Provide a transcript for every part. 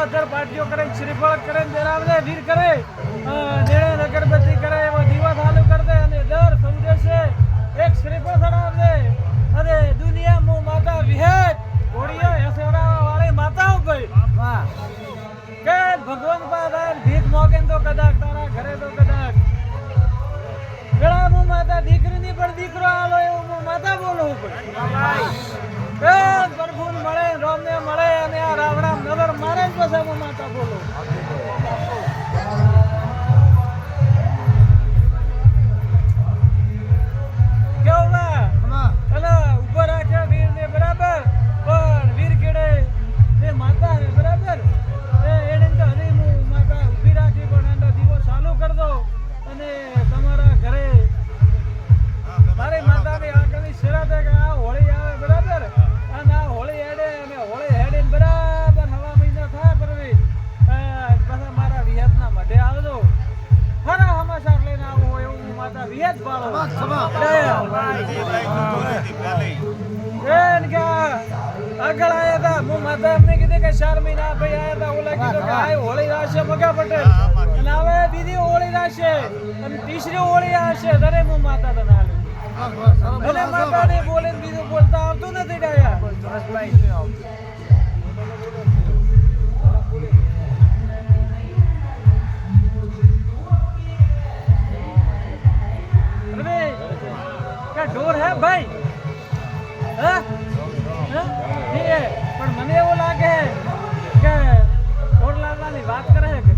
અત્યારે પાર્ટીઓ કરે શ્રીફળ કરે દેરાવદે વીર કરે દેણે અગરબત્તી કરે એવો દીવા ચાલુ કરી દે અને દર સૌદેશે એક શ્રીફળ ચડાવ દે અને દુનિયા મો માતા વિહેત ઘોડીઓ એસેવડા વાળી માતાઓ ભાઈ વાહ કે ભગવાન પાસે ભીખ મોગે તો કદાચ તારા ઘરે તો કદાચ ગળા મો માતા દીકરીની પર દીકરો આલો એવું મો માતા બોલો ભાઈ પ્રભુ મળે રોમને મળે અને આ રાવણા નગર મારે જ પછી મો માતા બોલો કેવું બા અને ઉભો રાખ્યા વીર ને બરાબર પણ વીર કેડે જે માતા હે બરાબર એને તો હરી હું માતા ઊભી રાખી પણ એનો દીવો ચાલુ કરી દો અને તમારા ઘરે મારી માતાની આગળની શરત કે આ હોળી આવે બરાબર અને આ હોળી હેડે અને હોળી હેડે બરાબર હવા મહિના થાય પરવી પાછા મારા વિહતના મઢે આવજો ખરા સમાચાર લઈને આવું હોય એવું માતા વિહત પાડો આગળ આયા હતા હું માતા એમને કીધું કે 4 મહિના ભાઈ આયા હતા ઓલા કીધું કે આ હોળી આવશે મગા પટેલ અને હવે બીજી હોળી આવશે અને ત્રીજી હોળી આવશે દરે હું માતા તને હાલે અને માતાને બોલીને બીજું બોલતા આવતું નથી ડાયા क्या ढोर है भाई પણ મને એવું લાગે કે ઢોર લાવવાની વાત કરે છે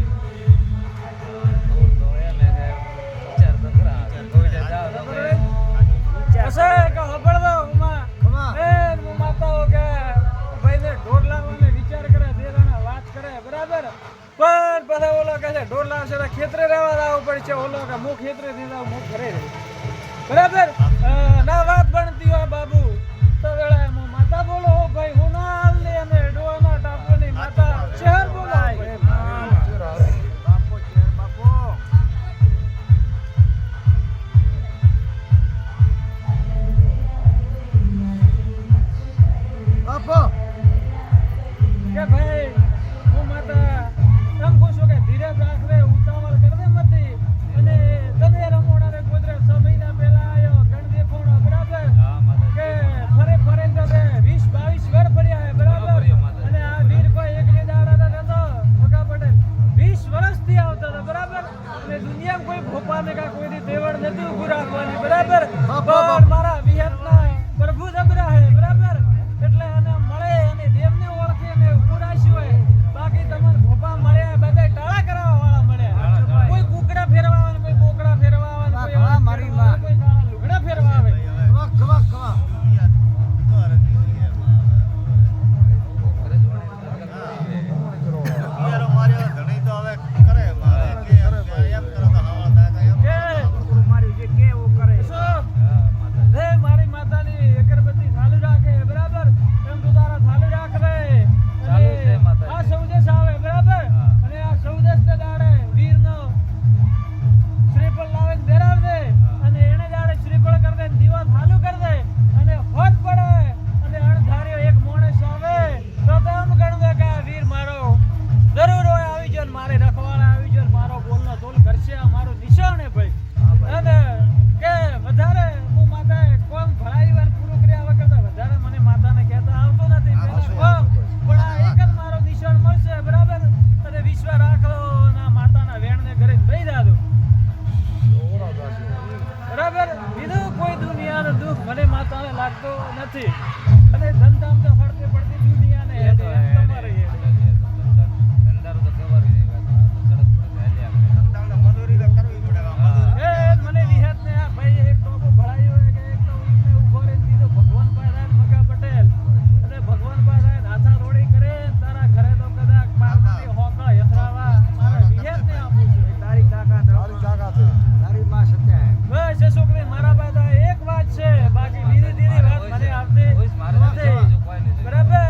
ખેતરે રહેવા આવવું પડશે ઓલો કે હું ખેતરે નહીં જાઉં હું ઘરે રહી બરાબર ના વાત બનતી હોય બાબુ તો વેળા માતા બોલો ભાઈ હું ના હાલ ને અને ડોના ટાપોની માતા શહેર બોલો બાપો કે ભાઈ હું માતા એમ કહું છું કે ધીરજ રાખવે ઉતાવળ કરવે મતી અને તમે રમોડા રે ગોદરે 6 મહિના પહેલા આયો ગણદે કોણ બરાબર કે ફરે તો 20-22 વાર ફર્યા હે બરાબર અને આ વીર કોઈ એક ને દાડા નતો મગા પટેલ 20 વર્ષથી આવતો હતો બરાબર અને દુનિયામાં કોઈ ભોપાને કા કોઈની તેવડ નથી ઉભું રાખવાની બરાબર પણ મારા વિહતના પ્રભુ જબરા હે બરાબર એટલે અને મળે અને દેવને ઓળખે અને ઉભું રાખ્યું હોય બાકી તમને ભોપા મળ્યા બધા ટાળા કરાવવા વાળા મળ્યા કોઈ કુકડા ફેરવા આવે કોઈ બોકડા ફેરવા આવે કોઈ મારી માં કોઈ લુગડા ફેરવા આવે ખવા મારી માતાની અગરબત્તી ચાલુ રાખે બરાબર એમ તો તારા ચાલુ રાખે આ સૌદેશ આવે બરાબર અને આ સૌદેશ ને દાડે વીરનો શ્રીફળ લાવે બેરાવ દે અને એને દાડે શ્રીફળ કરી દે દીવા ચાલુ કરી દે અને હોત પડે અને અણધાર્યો એક માણસ આવે તો એમ ગણવે કે આ વીર મારો જરૂર હોય આવી જાય મારે રખવાળા આવી જાય મારો બોલનો તોલ કરશે આ મારો નિશાન હે ભાઈ અને કે વધારે હું માતાએ કોમ ભળાઈવાન પૂરું કર્યા વગર તો વધારે મને માતાને કહેતા આવતો નથી પણ આ એક જ મારો નિશાન મળશે બરાબર અને વિશ્વાસ રાખો ના માતાના વેણને ઘરે દઈ દાદો બરાબર બીજું કોઈ દુનિયાનું દુઃખ મને માતાને લાગતો નથી અને ધંધામ તો ફરતે પડતી દુનિયાને હેડે તમારે મને વિહતને આ ભાઈ એક ટોપો ભળાયો કે એક તો ઈને ઉભો રહે દીધો ભગવાન પાસે મગા પટેલ અને ભગવાન પાસે હાથા રોડી કરે તારા ઘરે તો કદાચ પાર્વતી હોકળ યથરાવા મારા વિહતને આપું છું તારી તાકાત તારી માં સત્ય હે બસ એ છોકરી મારા પાસે એક વાત છે બાકી ધીરે ધીરે વાત મને આવતી નથી બરાબર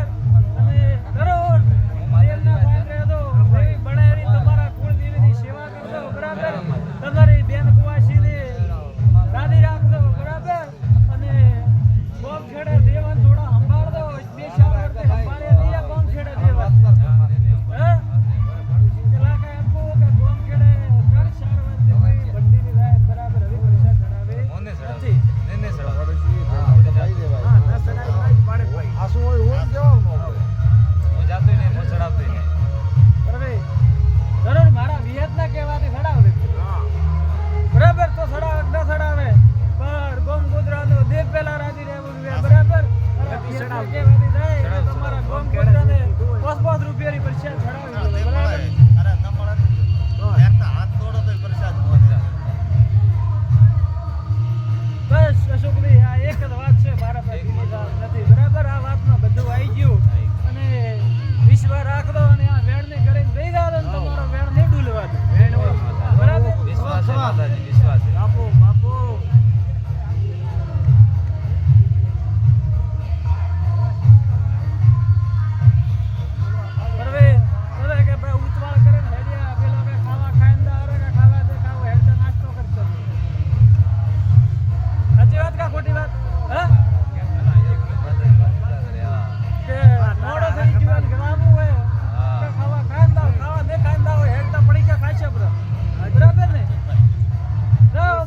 વિશ્વાસ છે. બાપુ બાપુ પરવીન અરે કે ભાઈ ઉતવાળ કરે ને હેડિયા પેલો કે ખાવા ખાઈને દા અરે કે ખાવા દે ખાવો હેડતા નાસ્તો કરતો સાચી વાત કા ખોટી વાત હે કે મોડો થઈ ગયો ને ગવાવું હોય કે ખાવા ખાઈને દા ખાવા દે ખાઈને દા હેડતા પડી કે ખાશે બરાબર ને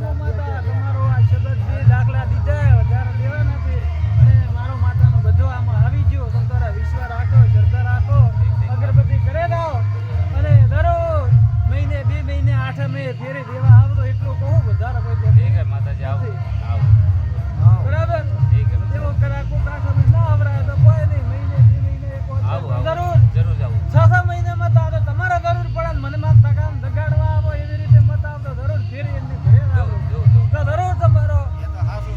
હું માતા તમારો આ શબ્દ બે દાખલા દીધા વધારે દેવા નથી અને મારો માતાનો બધો આમાં આવી ગયો તમે તારા વિશ્વાસ રાખો શ્રદ્ધા રાખો અગરબત્તી કરે દાઓ અને દરરોજ મહિને 2 મહિને 8 મહિને ફેરે દેવા આવતો એટલું કહું વધારે કોઈ ઠીક હે માતાજી આવો બરાબર ઠીક હે એવો કરા કોઈ કાઠો ના આવરાય તો કોઈ નહીં મહિને 2 મહિને એક વાર જરૂર આવું 6 મહિનામાં તો આ તમારે જરૂર પડે મને માર તકામ દગાડવા આવો એવી રીતે મત આવતો જરૂર ફેરી એને ઘરે આવો તો જરૂર તમારો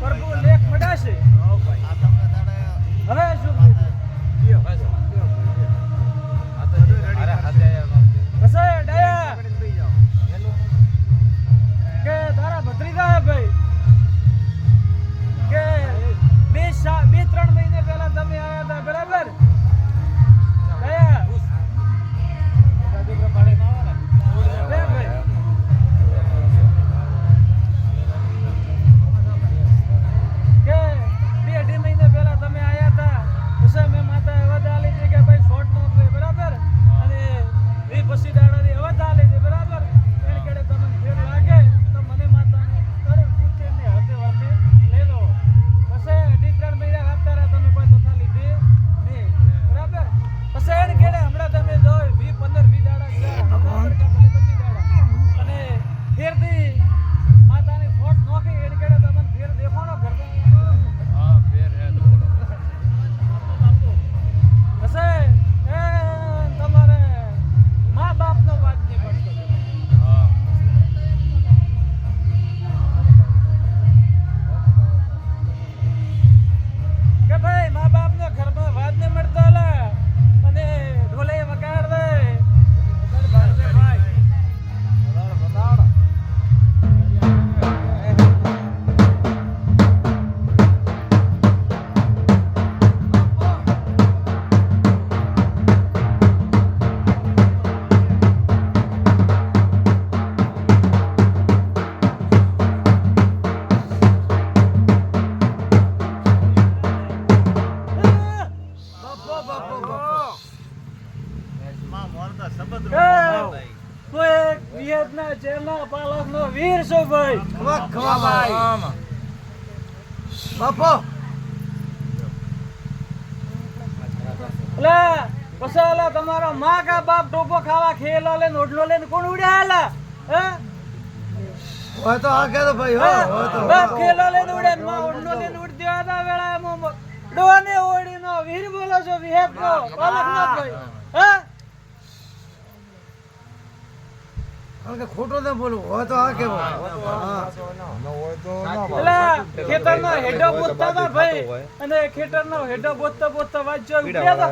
પ્રભુ લેખ મડાશે હવે શું મારા હાથે કસે ડાયા કે તારા ભત્રીજા હે ભાઈ કે 2-3 મહિને પહેલા તમે આયા હતા બરાબર ડાયા કે 2-2.5 મહિને પહેલા તમે આયા હતા પછી મેં માતા અવાજ આલી હતી કે ભાઈ શોર્ટ નો બરાબર અને એ પછી દાડાની અવાજ આલી હતી બરાબર એને કેડે તમને ફેર લાગે તો મને માતાને તરત પૂછે ને હાથે વાતે લઈ લો પછી 2-3 મહિના રાખતા રહ્યા તમે કોઈ તથા લીધી નહીં બરાબર પછી એને કેડે હમણાં તમે જો 15-20 દાડા અને ફેરથી માતાની ફોટ નોખી એને કેડે તમને ફેર દેખાણો કરતો હા ફેર હે હશે એ તમારે મા બાપનો વાત નહીં પડતો હા કે ભાઈ મા બાપનો ઘરમાં વાત નહીં મળતો અલા અને ઢોલે વગાડ દે ભાઈ જેલના પાલકનો વીર છો ભાઈ બાપો લે પસાલા તમારો માં કા બાપ ટોપો ખાવા ખેલો લઈને ઓઢલો લઈને કોણ ઉડ્યા હે હોય તો આ કે તો ભાઈ હોય તો બાપ ખેલો લઈને ઉડે માં ઓઢલો લઈને ઉડ દેવા દા વેળા મો ડોને ઓડીનો વીર બોલો છો વિહેતનો પાલકનો ભાઈ હે કે ખોટો ન બોલવું હોય તો આ કેવો એલા ખેતરનો હેડો બોતતા હતા ભાઈ અને ખેતરનો હેડો બોતતા વાંચો ઉડ્યા હતા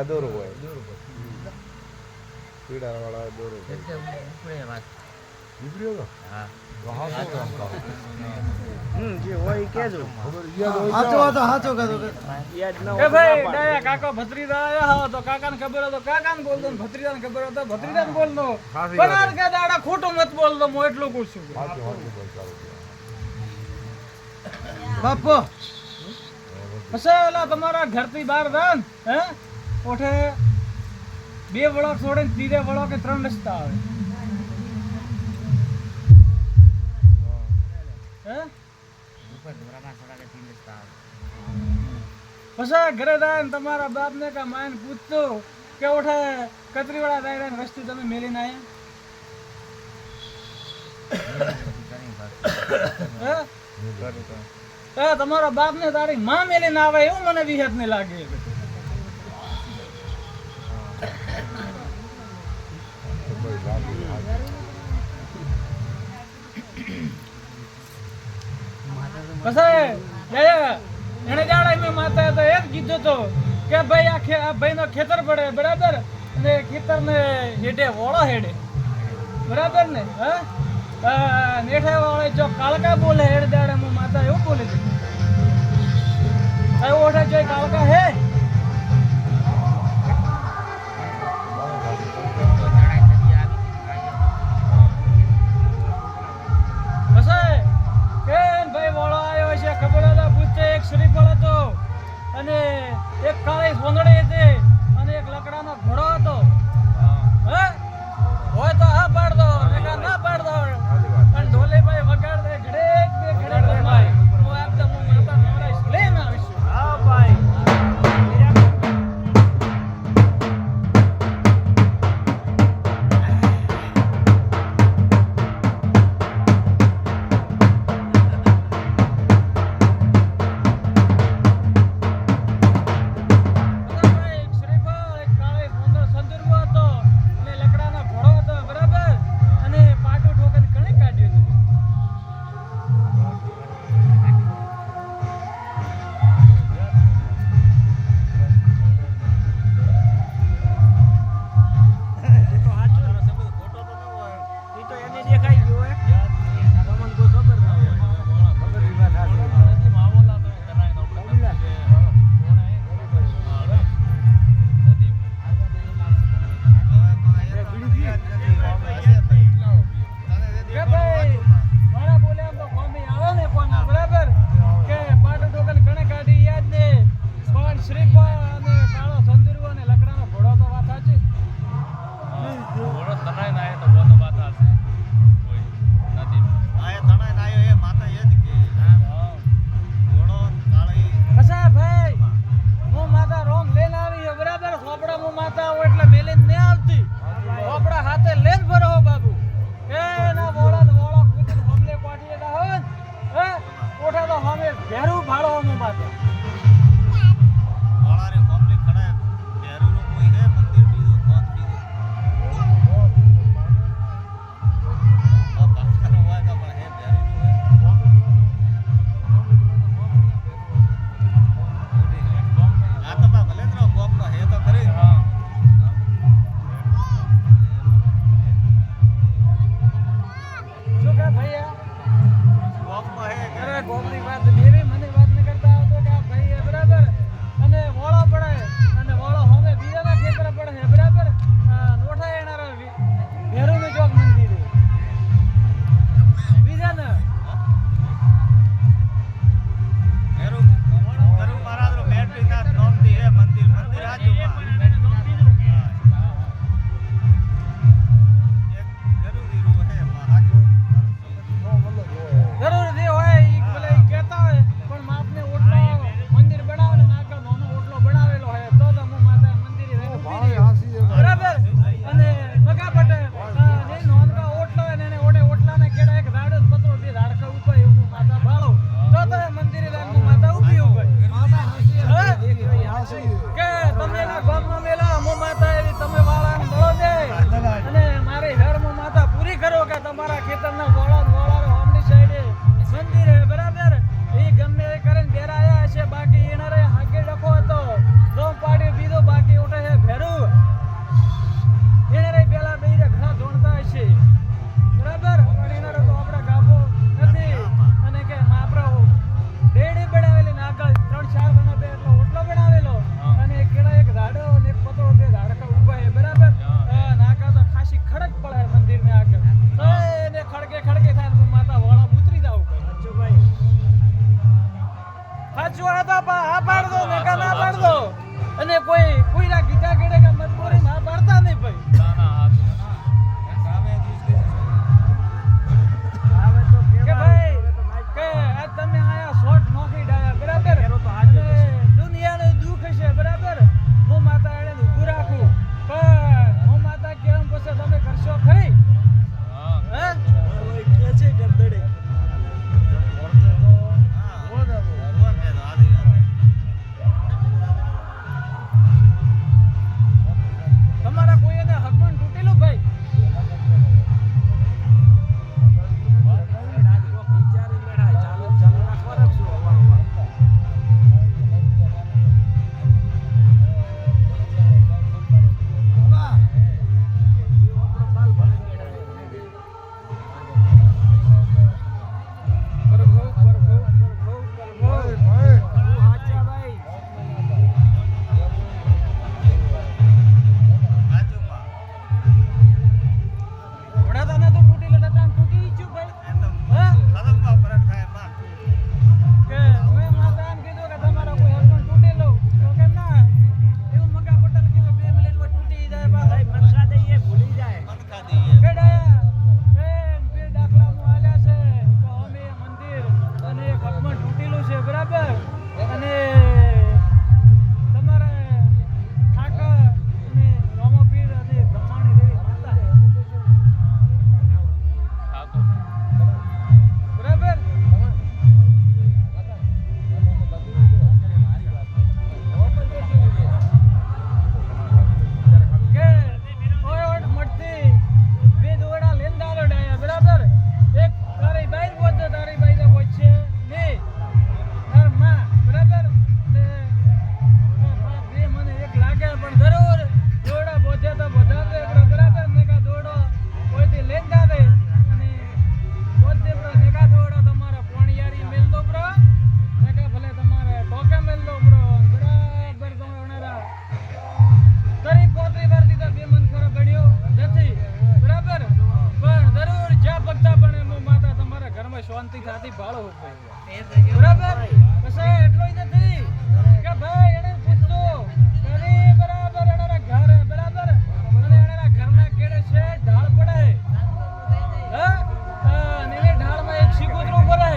પીડાવાળા દોરો નીકળ્યો હા જે હોય કેજો હાચો કહેતો કે ભાઈ ડાયા કાકો ભત્રીજા આયા હો તો કાકાને ખબર હતો કાકાને બોલતો ને ભત્રીજાને ખબર હતો ભત્રીજાને બોલતો બનાર કે દાડા ખોટું મત બોલતો હું એટલું કહું છું બાપો હસેલા તમારા ઘરથી બહાર દાન હે ઓઠે 2 વળો છોડે 3 વળો કે 3 રસ્તા આવે હે પછી ઘરે જાય તમારા બાપ ને કા માયને પૂછતો કે ઓઠે કતરીવાળા દાયરા ને રસ્તે તમે મેલીને આયા હે તમારો બાપ ને તારી માં મેલીને આવે એવું મને વિહેત ને લાગે પછી એને જાણે મેં માતા તો એ જ કીધું તો કે ભાઈ આ ભાઈ નો ખેતર પડે બરાબર અને ખેતર ને હેડે વોળો હેડે બરાબર ને હા નેઠા વાળે જો કાળકા બોલે હેડ દાડે હું માતા એવું બોલે છે કઈ ઓઠે જોઈ કાળકા હે અને એક કાળી સોંદડી હતી અને એક લકડાનો ઘોડો હતો હે હોય તો હા પાડ દો નકા ના પાડ દો અને ઢોલીભાઈ વગાડ દે ઘડેક બે ઘડેક રમાય હું આપતા હું માતા નવરાઈશ લઈને આવીશ હા ભાઈ શાંતિ ખાતી ભાળો બરાબર પછી એટલો નથી કે ભાઈ એને પૂછતો કરી બરાબર એના ઘર બરાબર અને એના ઘરના કેડે છે ઢાળ પડે હા અને એ ઢાળમાં એક શીગોતરું પડે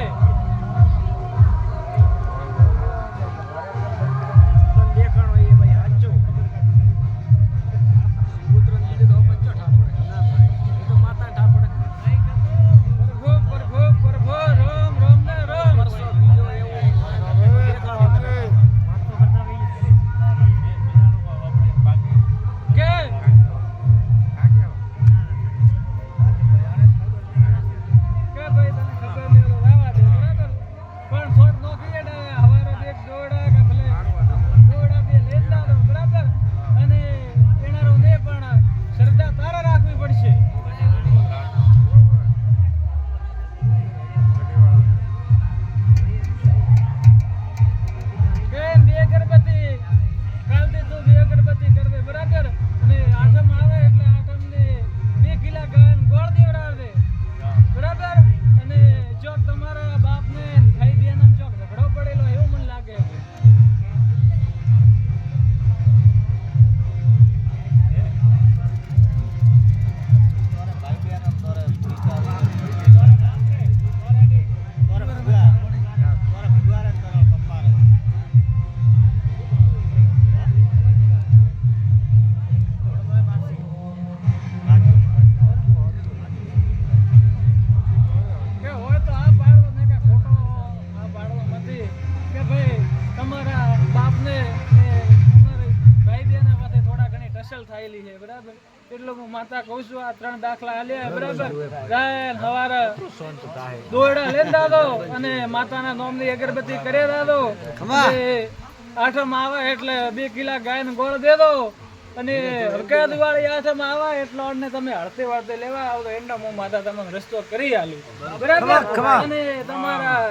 માતા કહું છું આ 3 દાખલા આલ્યા બરાબર ગાયન હવારે દોરડા લેતા દો અને માતાના નામની અગરબત્તી કરે દાદો આઠમ આવે એટલે 2 કિલા ગાયન ગોળ દે દો અને હરકા દિવાળી આઠમ આવે એટલે અમને તમે હળતે વળતે લેવા આવો તો એના હું માતા તમને રસ્તો કરી આલું બરાબર અને તમારા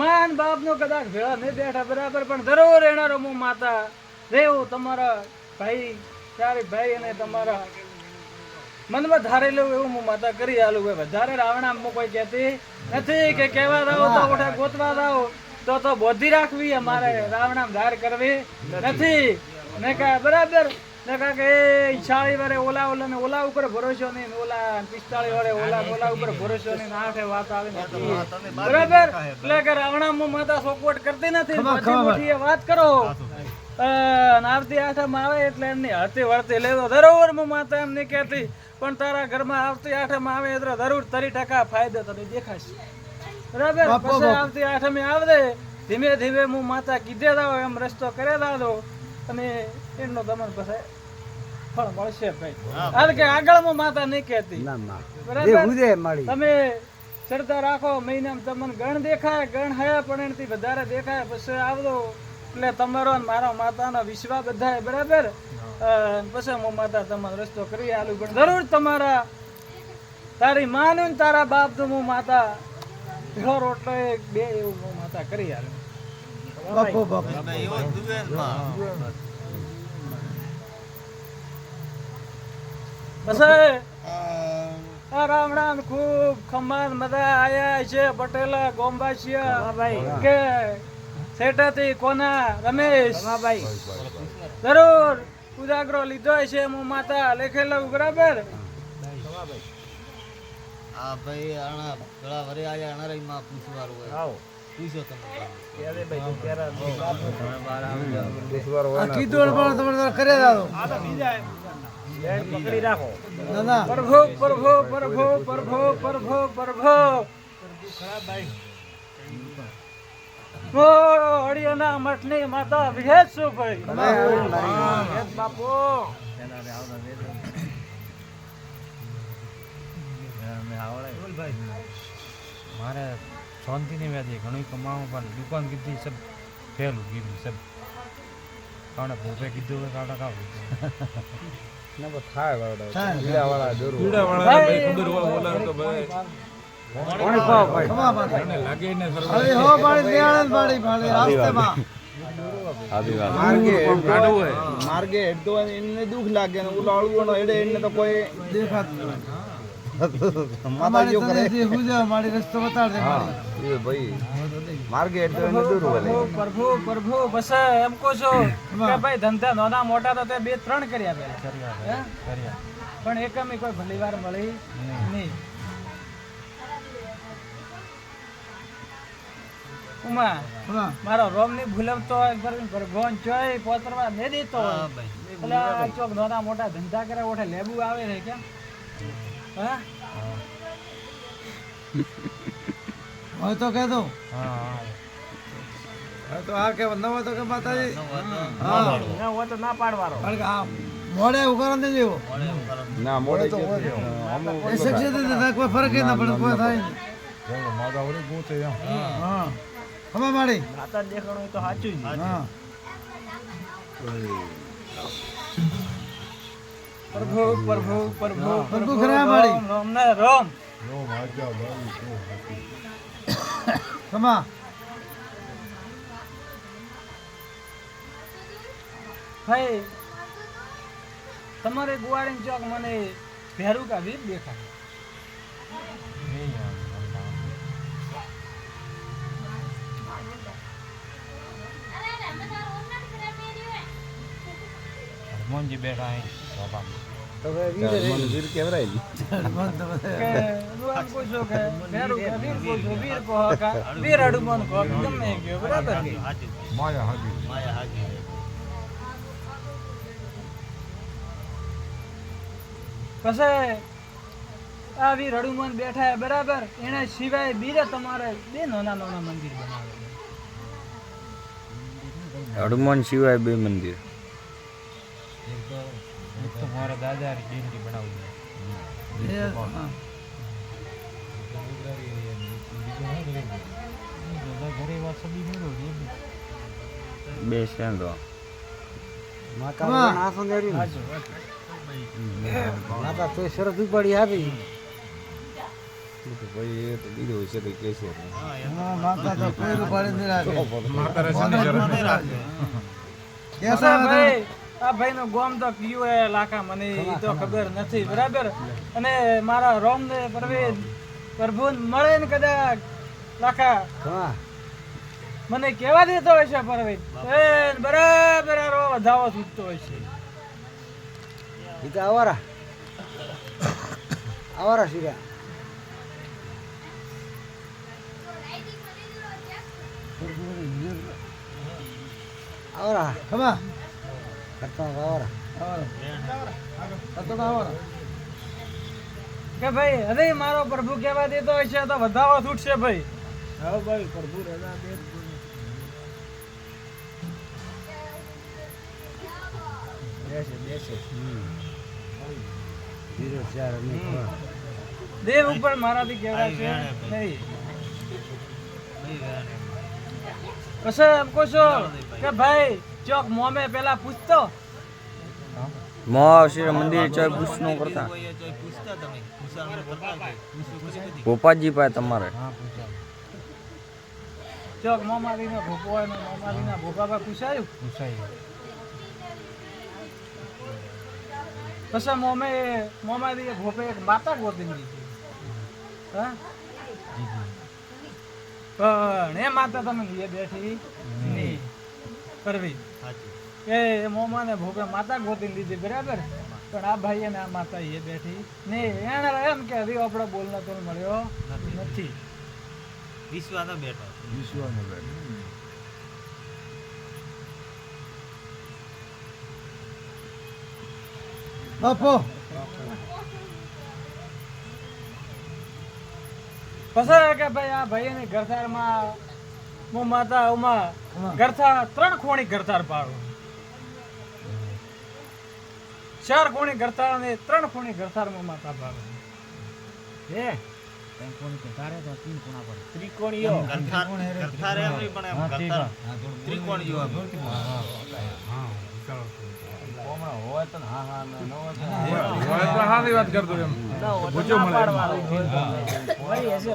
માન બાપ નો કદાચ ભેળા નહીં બેઠા બરાબર પણ જરૂર એનારો હું માતા દેવું તમારા ભાઈ ત્યારે ભાઈ અને તમારા મનમાં ધારેલું એવું હું માતા કરી આલું ભાઈ વધારે રાવણામ કોઈ કહેતી નથી કે કહેવા દાવ તો ઓઠા ગોતવા દાવ તો બોધી રાખવી અમારે રાવણામ ધાર કરવી નથી ને કા બરાબર ને કા કે 40 વારે ઓલા ને ઓલા ઉપર ભરોસો નહીં ઓલા 45 વારે ઓલા ઉપર ભરોસો નહીં આઠે વાત આવે નથી બરાબર એટલે કે રાવણામ હું માતા સોકવટ કરતી નથી મોટી વાત કરો આવતી આઠમ આવે એટલે એમની હળતી વળતી લેવો જરૂર હું માતા એમ નહીં કહેતી પણ તારા ઘરમાં આવતી આઠમ આવે એટલે જરૂર 30% ફાયદો તને દેખાશે બરાબર પછી આવતી આઠમે આવદે ધીમે ધીમે હું માતા કીધે દાવ એમ રસ્તો કરે દાદો અને એમનો તમને પછી ફળ મળશે ભાઈ કારણ કે આગળ હું માતા નહીં કહેતી બરાબર તમે શ્રદ્ધા રાખો મહિનામાં તમને ગણ દેખાય ગણ હયા પણ એનાથી વધારે દેખાય પછી આવદો એટલે તમારો મારો માતાનો વિશ્વાસ બધાય બરાબર પછી હું માતા તમારો રસ્તો કરી આલું પણ જરૂર તમારા તારી માનું ને તારા બાપ તો હું માતા ભેળો રોટલો 2 એવું હું માતા કરી આલું બાપો બાપો પછી રામ રામ ખૂબ ખમાન મજા આયા છે પટેલા ગોંબાસિયા કે સેટાથી કોના રમેશ જરૂર ઉજાગરો લીધો છે હું માતા લેખેલો બરાબર આ ભાઈ આના પેલા વરે આયા અનારાઈ માં પૂછવારું હોય આવો પૂછો તમે ત્યારે ભાઈ તું ત્યારે પૂછવારો હોય આ કીધું પણ તમે કરે દાદો આ તો બીજા બેન પકડી રાખો ના પ્રભુ પ્રભુ પ્રભુ પ્રભુ પ્રભુ પ્રભુ ખરાબ ભાઈ ઓ હરિયાના મઠની માતા વિહેત છું ભાઈ બાપુ મારે શાંતિ નહીં વ્યાધી ઘણું કમાવું પણ દુકાન કીધી સબ ફેલું કીધું સબ કારણે ભૂપે કીધું કે કાઢા કાઢું ના બસ થાય વાળા પીડા વાળા જરૂર ખબર બોલાવ તો ભાઈ પાણી પાવ ભાઈ ખમા માતા લાગે ને અરે હો પાણી દેવાળા પાણી પાણી રાસ્તેમાં માર્ગે હેડતો એને દુઃખ લાગે ને ઓલો અળવો નો હેડે એને તો કોઈ દેખાતું અમારી તને હું જાવ મારી રસ્તો બતાડ દે મારી એ ભાઈ માર્ગે એટલે એને દૂર વળે. પ્રભુ પ્રભુ બસ એમ કહો છો કે ભાઈ ધંધા નાના મોટા તો તે 2-3 કર્યા પેલા હે? પણ એકમી કોઈ ભલી વાર મળી નહીં. ઉમા હા મારો રોમ ની ભૂલવતો ભગવાન ચોય પોતરવા ને દેતો હોય. એટલે આ ચોક નાના મોટા ધંધા કરે ઓઠે લેબુ આવે છે કેમ હા હવે તો કહે દો હા હવે તો આ કે નવો તો કે માતાજી ના હોય તો ના પાડવાનો. કારણ કે આ મોડે ઉગારણ દે જેવો ના મોડે તો કે હોય. અમુક એ શખ્સિયત ના કોઈ ફરક ના પડે કોઈ થાય નહીં હા ખમા માડી માતા દેખાણું હોય તો સાચું જ. હા પ્રભુ પ્રભુ પ્રભુ પ્રભુ ખરા માડી. રોમ રોમ ને રોમ ખમા ભાઈ તમારે ગુવાડીન ચોક મને ભેરું કા વીર દેખાય. હનુમાનજી બેઠા અહીં બાપા. મને વીર કહેવાય ને. મન તો કે હું એમ કહું છું કે ભેરું કા વીર કહું છું વીર કહો કા વીર હડુમન કહો ગમે એ કહો બરાબર કે પછી આ વીર હડુમન બેઠા હે બરાબર એને સિવાય બીજે તમારે 2 નાના નાના મંદિર બનાવે. હનુમાન સિવાય 2 મંદિર. એક તો મારા દાદા ગીરડી બનાવી એ હા ઘરે વાત સબી મેળો બે સેંદો ખમા માતા તો શરત ઉપાડી આપી. ભાઈ એ તો બીજો છે તો કે છે હા માતા તો કોઈ પાડી દે રાખે કેસા ભાઈ આ ભાઈનો ગોમ તો કયું હે લાખા મને ઈ તો ખબર નથી બરાબર. અને મારા રોમ ને પ્રભુ મળે ને કદાચ લાખા હા મને કેવા દેતો હશે પરવેજ બરાબર આ રો વધાવો છૂટતો હશે. ઈ તો આવારા આવારા શીરા આવારા ખમા કરતા આવારા કે ભાઈ હવે મારો પ્રભુ કેવા દેતો હશે તો વધાવો છૂટશે ભાઈ. હા ભાઈ પ્રભુ રજા દે દેવ ઉપર મારાથી કેવડા છે નહીં. પછી એમ કહો છો કે ભાઈ ચોક મોમે પેલા પૂછતો મહાશિવ મંદિર ચોય પૂછનો કરતા ભોપાજી પાસે તમારે ચોક મોમારીનો ભોપો હોય ને મોમારીના ભોપા પૂછાયું. પછી મોમારી ભોપે એક માતા ગોતી દીધી. હા પણ એ માતા તમે એ બેઠી નહીં કરવી એ મોમાને ભોપે માતા ગોતી લીધી બરાબર. પણ આ ભાઈ અને આ માતા એ બેઠી નહીં. એને એમ કે હરી આપણો બોલનો તો મળ્યો નથી. વિશ્વાનો બેઠો બાપો પછી કે ભાઈ આ ભાઈની ઘરથારમાં હું માતા ઉમા ઘરથા 3 ખોણી ઘરથાર પાડું. 4 ખોણી ઘરથાર અને 3 ખોણી ઘરથારમાં માતા પાડું. હે ત્રિકોણીઓ કરતા એમ નહીં પણ એમ કરતા ત્રિકોણીઓ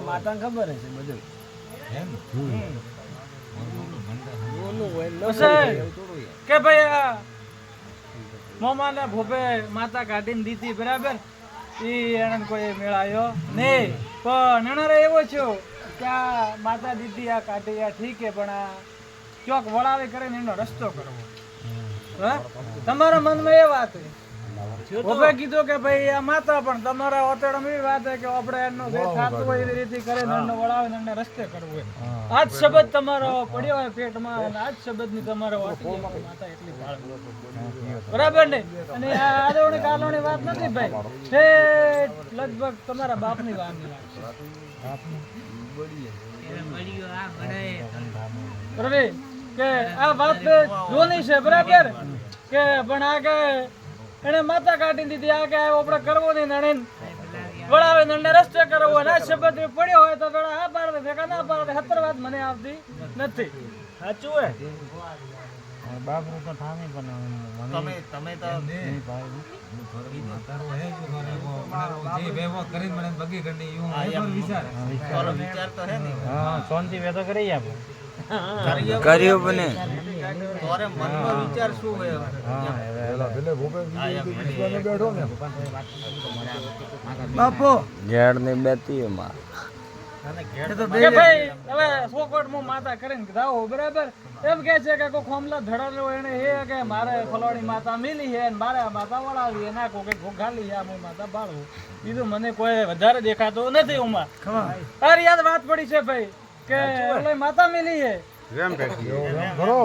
માતા ખબર હશે બધું. કે ભાઈ મોમાને ભોપે માતા કાઢીને દીધી બરાબર. ઈ એને કોઈ મેળાયો નહીં. પણ નણારે એવો છો કે આ માતા દીદી આ કાઢી આ ઠીક છે, પણ આ ચોક વળાવે કરે ને એનો રસ્તો કરવો. હા, તમારા મનમાં એ વાત ઓપે કીધું કે ભાઈ આ માતા, પણ તમારા ઓતેડામાં એવી વાત છે કે આપણે એનો જે થતું હોય એવી રીતે કરે ને એનો વળાવે ને એને રસ્તે કરવું હોય. આજ શબ્દ તમારો પડ્યો હોય પેટમાં અને આજ શબ્દની તમારે વાટી જાય માતા એટલી ભાળે. બરાબર ને? અને આ આદવણી કાલોની વાત નથી ભાઈ, ઠેઠ લગભગ તમારા બાપની વાતની વાત છે. બરાબર કે આ વાત જોની છે. બરાબર કે પણ આ કે એને માતા કાઢી દીધી, આ કે આપણે કરવો નહીં, નણે વળાવે નણે રસ્તે કરવો. અને આ શબ્દ પડ્યો હોય તો પેલા આ પાડે ભેગા ના પાડે. 70 વાત મને આવતી નથી. સાચું હે બાપ હું તો થામી પણ તમે તમે તો તારો વિચાર તો હે ને હા શાંતિ વેતો કરી આપો. કર્યો બને તારે મનમાં વિચાર શું હોય? બાપો ઘેડ ને બેતી એમાં કે ભાઈ હવે સોકોટમાં માતા કરીને જાઓ. બરાબર એમ કે છે કે કોઈ ખોમલા ધડાલો એને હે કે મારે ફલાણી માતા મિલી છે ને મારે આ માતા વળાવી એના કોઈ ઘોઘાલી છે હું માતા બાળવું. બીજું મને કોઈ વધારે દેખાતું નથી. ઉમાં તારી યાદ વાત પડી છે ભાઈ કે ઓલે માતા મિલી છે. કરો